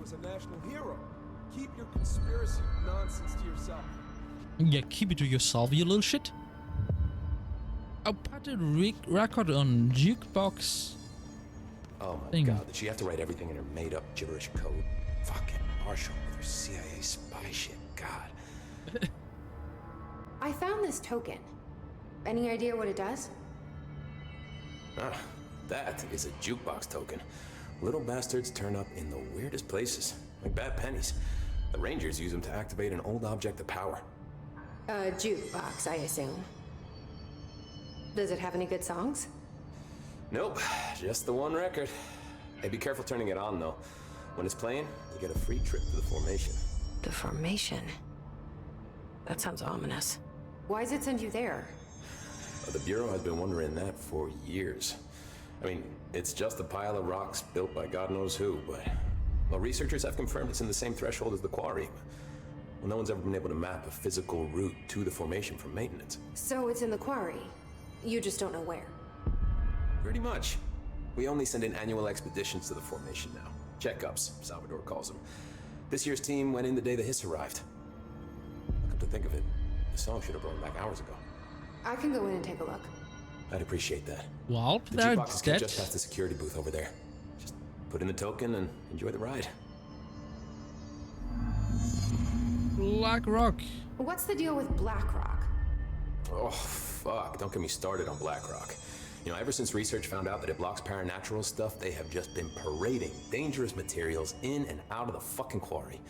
was a national hero. Keep your conspiracy nonsense to yourself. Yeah, keep it to yourself, you little shit. I'll put a record on jukebox. Oh my thing. god, did she have to write everything in her made-up gibberish code? Fucking Marshall with her CIA spy shit, god. I found this token. Any idea what it does? Ah, that is a jukebox token. Little bastards turn up in the weirdest places, like bad pennies. The Rangers use them to activate an old object of power. A jukebox, I assume. Does it have any good songs? Nope, just the one record. Hey, be careful turning it on, though. When it's playing, you get a free trip to the formation. The formation? That sounds ominous. Why does it send you there? The Bureau has been wondering that for years. I mean, it's just a pile of rocks built by God knows who, but... Well, researchers have confirmed it's in the same threshold as the quarry. Well, no one's ever been able to map a physical route to the formation from maintenance. So it's in the quarry. You just don't know where. Pretty much. We only send in annual expeditions to the formation now. Checkups, Salvador calls them. This year's team went in the day the hiss arrived. Come to think of it, the song should have brought back hours ago. I can go in and take a look. I'd appreciate that. Well, The they're jukebox is dead. just past the security booth over there. Just put in the token and enjoy the ride. Black Rock. What's the deal with BlackRock? Oh, fuck. Don't get me started on BlackRock. You know, ever since research found out that it blocks paranatural stuff, they have just been parading dangerous materials in and out of the fucking quarry.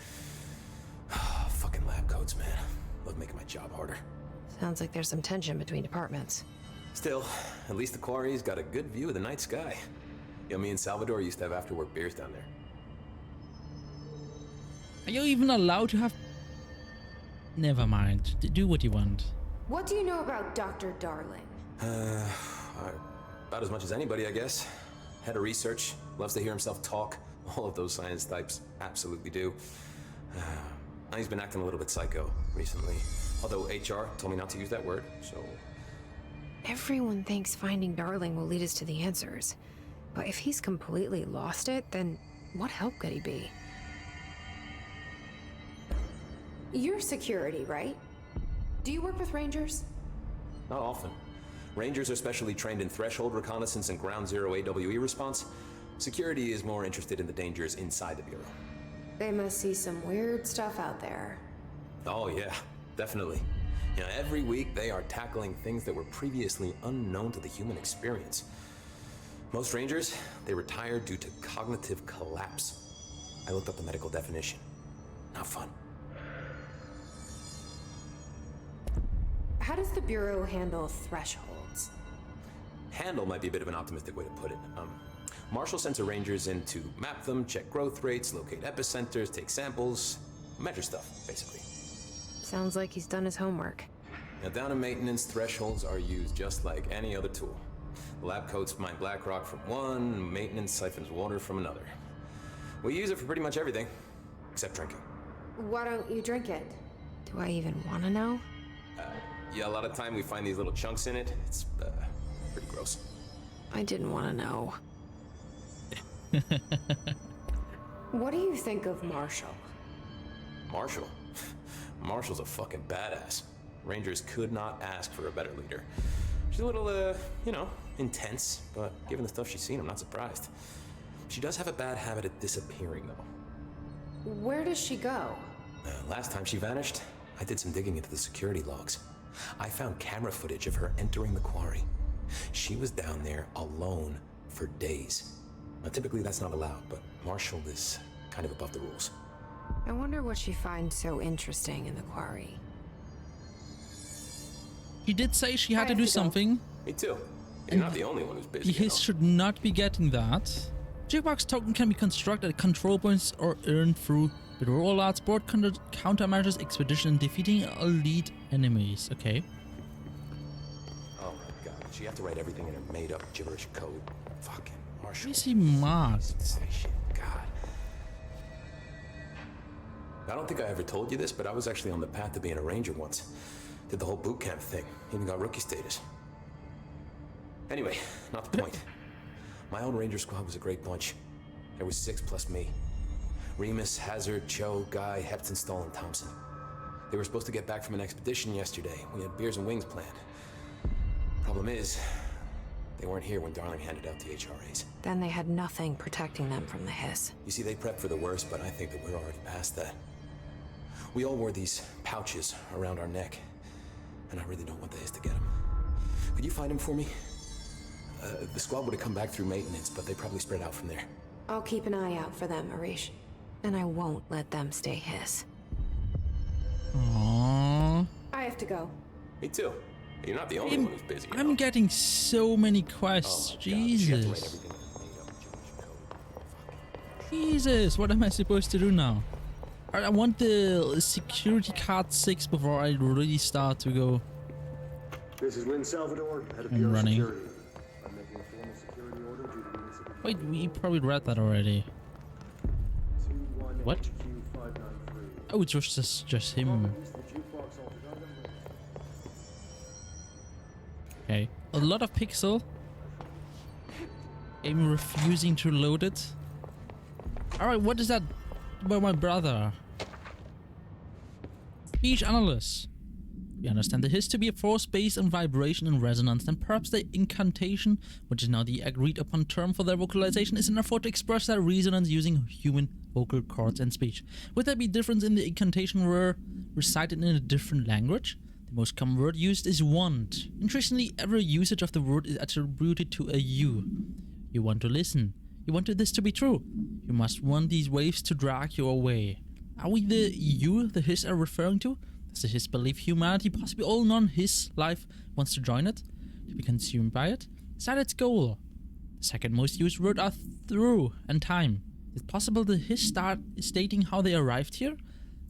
Fucking lab coats, man. Love making my job harder. Sounds like there's some tension between departments. Still, at least the quarry's got a good view of the night sky. You know, me and Salvador used to have after-work beers down there. Are you even allowed to have... Never mind. Do what you want. What do you know about Dr. Darling? About as much as anybody, I guess. Head of research, loves to hear himself talk. All of those science types absolutely do. He's been acting a little bit psycho recently. Although HR told me not to use that word, so... Everyone thinks finding Darling will lead us to the answers. But if he's completely lost it, then what help could he be? You're security, right? Do you work with Rangers? Not often. Rangers are specially trained in threshold reconnaissance and ground zero AWE response. Security is more interested in the dangers inside the Bureau. They must see some weird stuff out there. Oh yeah, definitely. You know, every week they are tackling things that were previously unknown to the human experience. Most Rangers, they retire due to cognitive collapse. I looked up the medical definition. Not fun. How does the Bureau handle thresholds? Handle might be a bit of an optimistic way to put it. Marshall sends her Rangers in to map them, check growth rates, locate epicenters, take samples, measure stuff, basically. Sounds like he's done his homework. Now, down in maintenance, thresholds are used just like any other tool. The lab coats mine black rock from one, maintenance siphons water from another. We use it for pretty much everything, except drinking. Why don't you drink it? Do I even want to know? Yeah, a lot of time we find these little chunks in it. It's pretty gross. I didn't want to know. What do you think of Marshall? Marshall? Marshall's a fucking badass. Rangers could not ask for a better leader. She's a little, you know, intense, but given the stuff she's seen, I'm not surprised. She does have a bad habit of disappearing, though. Where does she go? Last time she vanished, I did some digging into the security logs. I found camera footage of her entering the quarry. She was down there alone for days. Now, typically that's not allowed, but Marshall is kind of above the rules. I wonder what she finds so interesting in the quarry. He did say she had to do something. Me too. You're not the only one who's busy. He should not be getting that. Jukebox token can be constructed at control points or earned through the rollouts, board countermeasures, expedition, and defeating elite enemies. Okay. Oh my god, did she have to write everything in her made-up gibberish code? Fucking Marshall. Is he mad? Shit, God. I don't think I ever told you this, but I was actually on the path to being a ranger once. Did the whole boot camp thing. Even got rookie status. Anyway, not the point. My own ranger squad was a great bunch. There was 6 plus me. Remus, Hazard, Cho, Guy, Hepton, Stoll, and Thompson. They were supposed to get back from an expedition yesterday. We had beers and wings planned. Problem is, they weren't here when Darling handed out the HRAs. Then they had nothing protecting them from the hiss. You see, they prepped for the worst, but I think that we're already past that. We all wore these pouches around our neck, and I really don't want the hiss to get them. Could you find them for me? The squad would have come back through maintenance, but they probably spread out from there. I'll keep an eye out for them, Arish. And I won't let them stay hiss. Aww. I have to go. Me too. You're not the only one who's busy. I'm getting so many quests. Oh, God. You have to write Jesus. everything in the Jewish code. Jesus, what am I supposed to do now? I want the security card 6 before I really start to go. This is Lynn Salvador, head of I'm Bureau running. Security. I'm making a formal security order due to municipal. Wait, we probably read that already. What? 21HQ593. Oh, it's just him. Use the jukebox altogether. Okay. A lot of pixel. I'm refusing to load it. Alright, what is that about my brother? Speech analyst. We understand the hiss to be a force based on vibration and resonance, and perhaps the incantation, which is now the agreed upon term for their vocalization, is an effort to express that resonance using human vocal cords and speech. Would there be difference in the incantation were recited in a different language? The most common word used is want. Interestingly, every usage of the word is attributed to a you. You want to listen. You want this to be true. You must want these waves to drag you away. Are we the you the hiss are referring to? Does the hiss believe humanity, possibly all non-hiss life, wants to join it? To be consumed by it? Is that its goal? The second most used word are through and time. Is it possible the hiss start stating how they arrived here?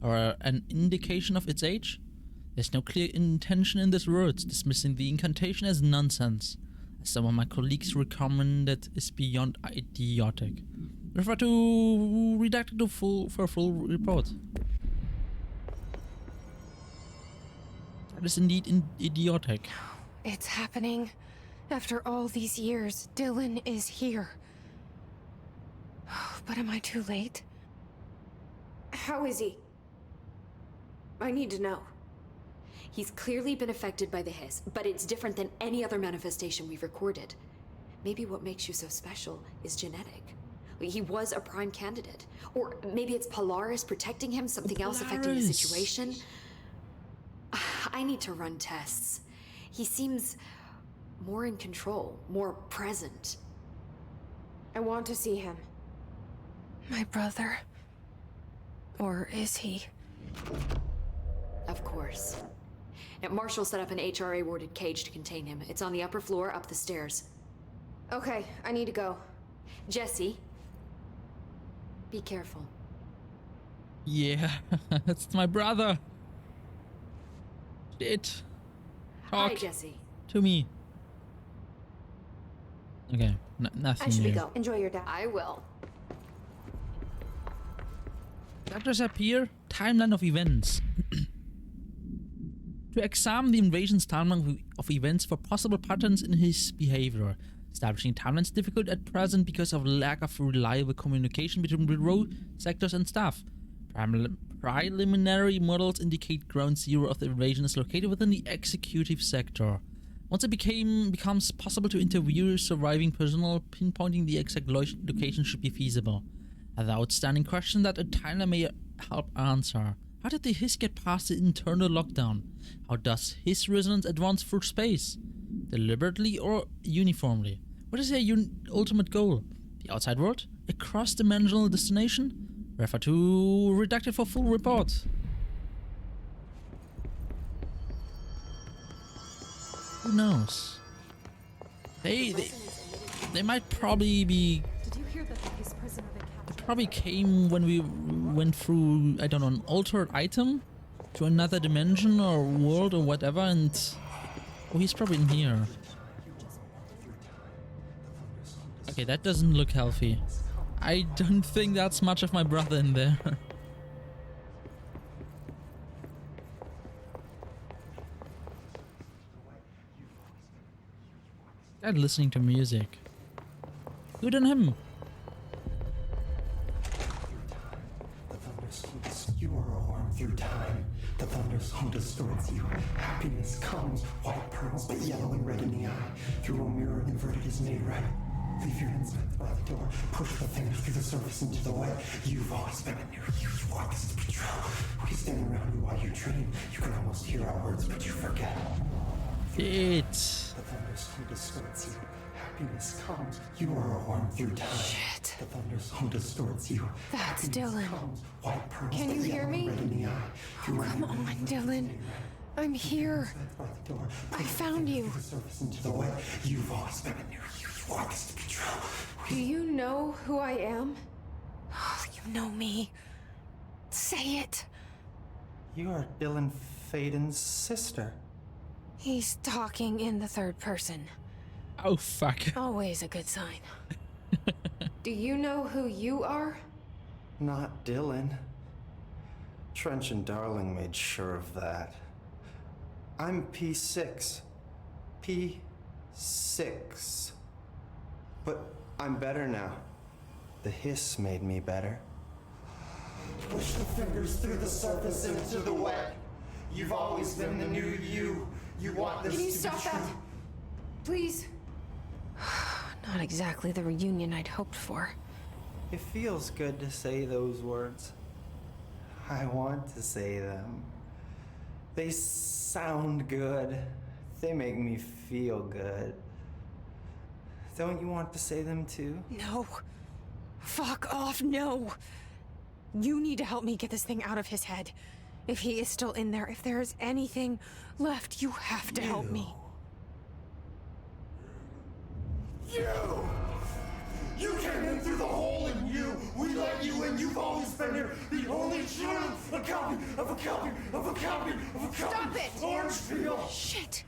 Or an indication of its age? There's no clear intention in these words, dismissing the incantation as nonsense. As some of my colleagues recommended, is beyond idiotic. Refer to redacted to for a full report. That is indeed idiotic. It's happening. After all these years, Dylan is here. But am I too late? How is he? I need to know. He's clearly been affected by the hiss, but it's different than any other manifestation we've recorded. Maybe what makes you so special is genetic. He was a prime candidate. Or maybe it's Polaris protecting him, something else affecting the Polaris. situation. I need to run tests. He seems more in control, more present. I want to see him. My brother. Or is he? Of course. Now, Marshall set up an HRA-warded cage to contain him. It's on the upper floor, up the stairs. Okay, I need to go. Jesse, be careful. Yeah, that's my brother. Shit. Hi, Talk Jesse. to me. Okay, nothing I should new. go. Enjoy your day. I will. Factors appear. Timeline of events. To examine the invasion's timeline of events for possible patterns in his behavior. Establishing timelines difficult at present because of lack of reliable communication between bureau, sectors, and staff. Preliminary models indicate ground zero of the invasion is located within the executive sector. Once it becomes possible to interview surviving personnel, pinpointing the exact location should be feasible. The outstanding question that a timeline may help answer. How did the hiss get past the internal lockdown? How does his resonance advance through space? Deliberately or uniformly? What is their ultimate goal? The outside world? A cross-dimensional destination? Refer to redacted for full report. Who knows? Hey, they might probably be... Did you hear that the hiss prisoner they captured? Probably came when we went through, I don't know, an altered item to another dimension or world or whatever, and oh, he's probably in here. Okay, that doesn't look healthy. I don't think that's much of my brother in there. God, listening to music. Good on him. through time. The thunderstorm distorts you. Happiness comes, white pearls, but yellow and red in the eye. Through a mirror inverted is made right. Leave your insides by the door. Push the fingers through the surface into the wet. You've always been a new you. You want this to be true. We stand around you while you dream. You can almost hear our words, but you forget. It's The thunderstorm distorts you. Happiness comes. You are a worm through time. Shit. The thunderstorm distorts you. That's Happiness Dylan. comes, white pearls, Can but you hear yellow and me? red in the eye. Through a Come mirror on, inverted is Dylan. made right. I'm here. By the door. I found you. Through the surface into the wet. You've always been a new you. You want this to be true. Do you know who I am? You know me. Say it. You are Dylan Faden's sister. He's talking in the third person. oh fuck. Always a good sign. Do you know who you are? Not Dylan. Trench and Darling made sure of that. I'm P6. P6. But I'm better now. The hiss made me better. Push the fingers through the surface into the wet. You've always been the new you. You want this Can you to stop be true. that? Please. Not exactly the reunion I'd hoped for. It feels good to say those words. I want to say them. They sound good. They make me feel good. Don't you want to say them too? No. Fuck off, no. You need to help me get this thing out of his head. If he is still in there, if there is anything left, you have to help me. You came in through the hole in you. We let you in. You've always been here. The only truth. A copy of a copy of a copy of a copy. Stop it! Orange peel. Shit.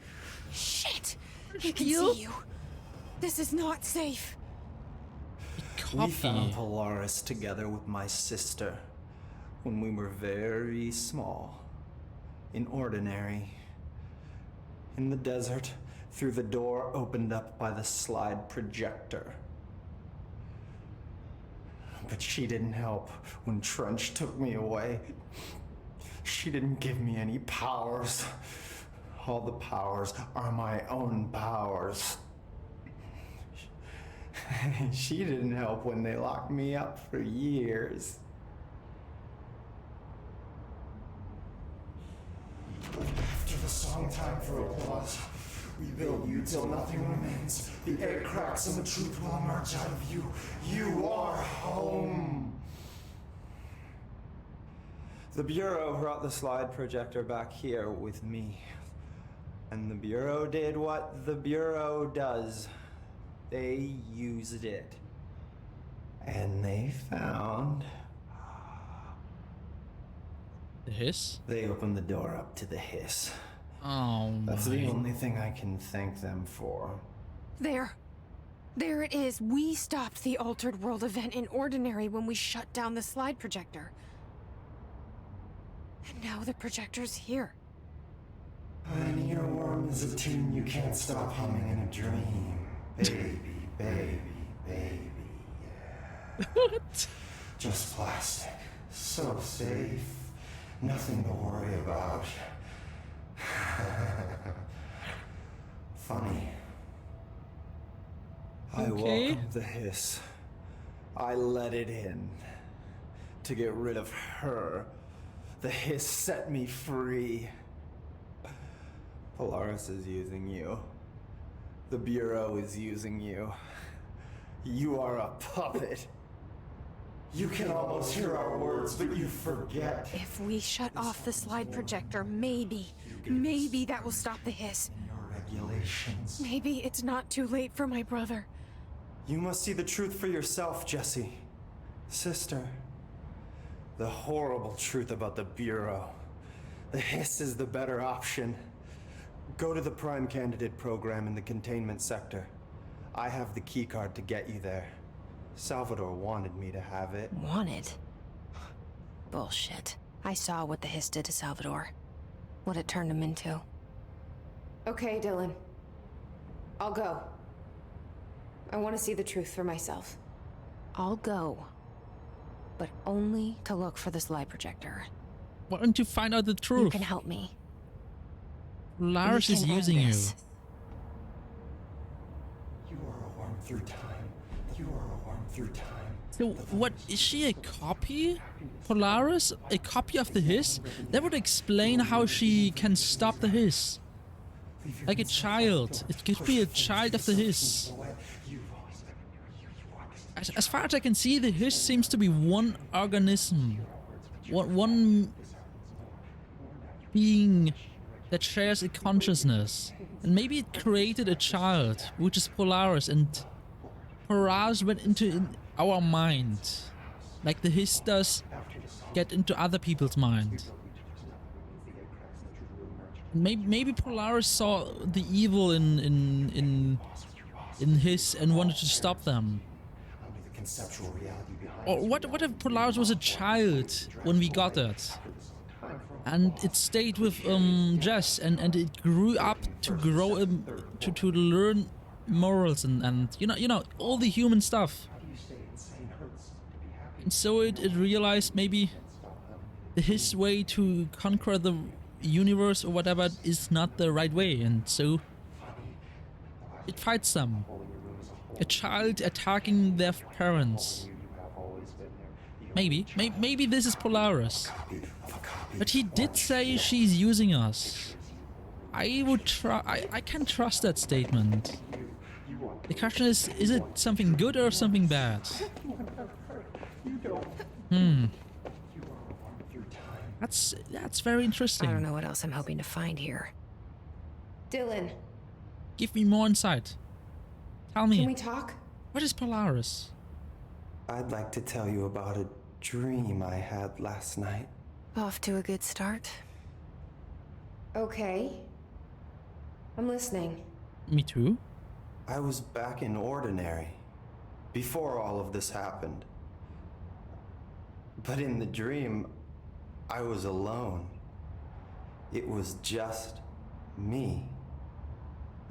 Shit. He can You? see you. This is not safe. We found Copy. Polaris together with my sister when we were very small, in Ordinary, in the desert, through the door opened up by the slide projector. But she didn't help when Trench took me away. She didn't give me any powers. All the powers are my own powers. She didn't help when they locked me up for years. After the song time for applause, we build you till nothing remains. The air cracks and the truth will emerge out of you. You are home. The Bureau brought the slide projector back here with me. And the Bureau did what the Bureau does. They used it. And they found... The hiss? They opened the door up to the hiss. Oh That's my. the only thing I can thank them for. There. There it is. We stopped the Altered World event in Ordinary when we shut down the slide projector. And now the projector's here. An earworm is a tune you can't stop humming in a dream. Baby, baby, baby, yeah. What? Just plastic. So safe. Nothing to worry about. Funny. I Okay. welcomed the hiss. I let it in. To get rid of her. The hiss set me free. Polaris is using you. The Bureau is using you. You are a puppet. You can almost hear our words, but you forget. If we shut off the slide projector, maybe that will stop the hiss. Your regulations. Maybe it's not too late for my brother. You must see the truth for yourself, Jesse. Sister. The horrible truth about the Bureau. The hiss is the better option. Go to the Prime Candidate program in the Containment sector. I have the keycard to get you there. Salvador wanted me to have it. Wanted? Bullshit. I saw what the hiss did to Salvador. What it turned him into. Okay, Dylan. I'll go. I want to see the truth for myself. I'll go. But only to look for the slide projector. Why don't you find out the You truth? can help me. Polaris We is can end using you. this. You are a worm through time. You are a worm through time. So what, is she a copy? Polaris? A copy of the Hiss? That would explain how she can stop the Hiss. Like a child. It could be a child of the Hiss. As far as I can see, the Hiss seems to be one organism. One being that shares a consciousness. And maybe it created a child, which is Polaris, and Polaris went into our mind. Like the Hiss does get into other people's mind. Maybe Polaris saw the evil in Hiss and wanted to stop them. Conceptual reality behind Or what if Polaris was a child when we got it? And it stayed with Jess and it grew up to grow to learn morals and you know all the human stuff. And so it realized maybe his way to conquer the universe or whatever is not the right way, and so it fights them. A child attacking their parents. Maybe this is Polaris. But he did say she's using us. I can trust that statement. The question is it something good or something bad? That's very interesting. I don't know what else I'm hoping to find here. Dylan, Give me more insight. Tell me. can we talk? What is Polaris? I'd like to tell you about a dream I had last night. Off to a good start. Okay. I'm listening. Me too. I was back in Ordinary before all of this happened. But in the dream, I was alone. It was just me.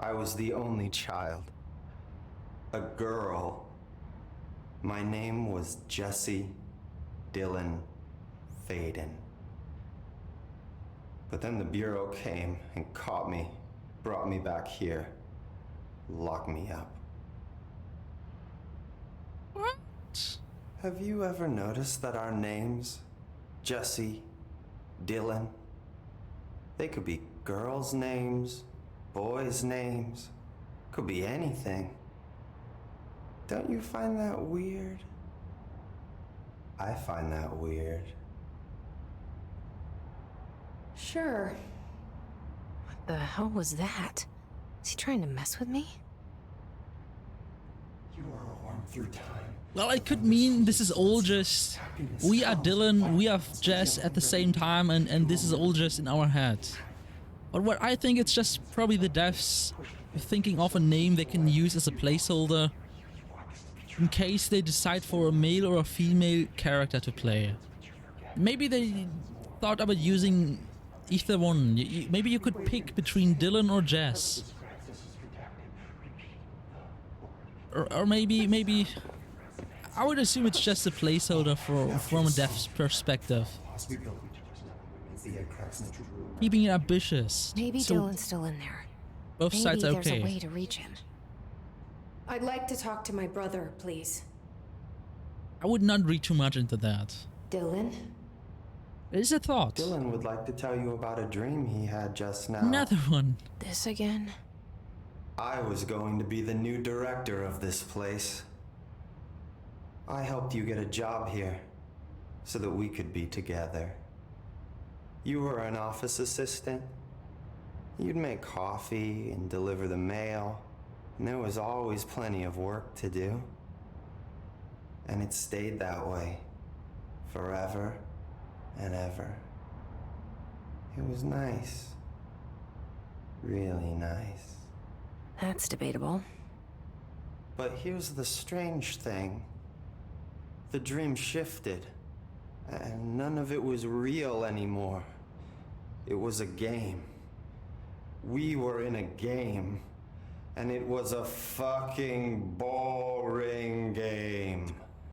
I was the only child. A girl. My name was Jesse Dylan Faden. But then the Bureau came and caught me, brought me back here, locked me up. What? Have you ever noticed that our names, Jesse, Dylan, they could be girls' names, boys' names, could be anything. Don't you find that weird? I find that weird. Sure. What the hell was that? Is he trying to mess with me? You are a worm through time. Well, it could mean this is all just... We are Dylan, we are Jess at the same time, and this is all just in our head. But what I think it's just probably the devs thinking of a name they can use as a placeholder in case they decide for a male or a female character to play. Maybe they thought about using either one. Maybe you could pick between Dylan or Jess. Or maybe... I would assume it's just a placeholder from a dev's perspective. Keeping it ambitious. Maybe so Dylan's still in there. both Maybe sides are there's okay. a way to reach him. I'd like to talk to my brother, please. I would not read too much into that. Dylan? It is a thought. Dylan would like to tell you about a dream he had just now. Another one. This again? I was going to be the new director of this place. I helped you get a job here so that we could be together. You were an office assistant. You'd make coffee and deliver the mail, and there was always plenty of work to do. And it stayed that way forever and ever. It was nice. Really nice. That's debatable. But here's the strange thing. The dream shifted, and none of it was real anymore. It was a game. We were in a game, and it was a fucking boring game.